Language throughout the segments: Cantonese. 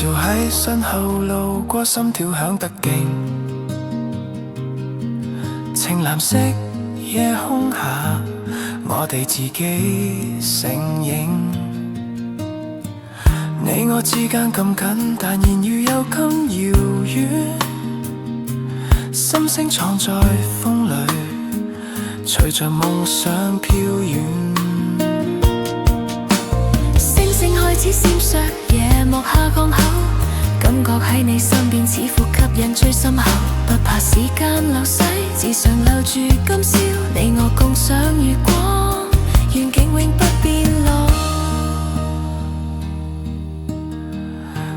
照喺身後路過，心跳響得勁。青藍色夜空下，我哋自己成影。你我之間咁近，但言語又咁遙遠。心聲藏在風裏，隨着夢想飄遠。星星開始閃爍，夜幕下降後，感覺喺你身邊似乎吸引最深厚。不怕時間流逝，只想留住今宵，你我共賞月光，願景永不變老。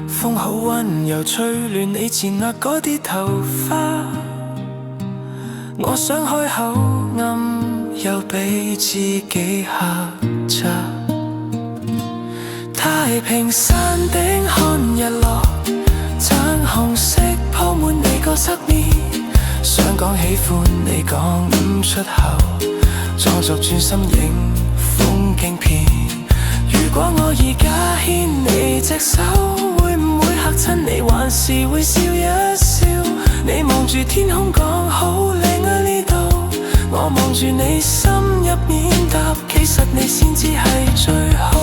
風好溫柔，吹亂你前額嗰啲頭髮。我想開口，暗又俾自己嚇窒。太平山頂看日落，橙紅色鋪滿你個側面。想講喜歡你講唔出口，裝作專心影風景片。如果我而家牽你隻手，會唔會嚇親你，還是會笑一笑？你望住天空講好靚啊呢度，我望住你心入面答，其實你先至係最好。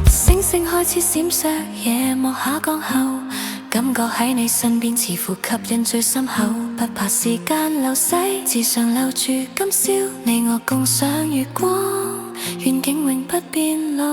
星星開始閃爍，夜幕下降後，感覺喺你身邊似乎吸引最深厚。不怕時間流逝，只想留住今宵，你我共賞月光，願景永不變老。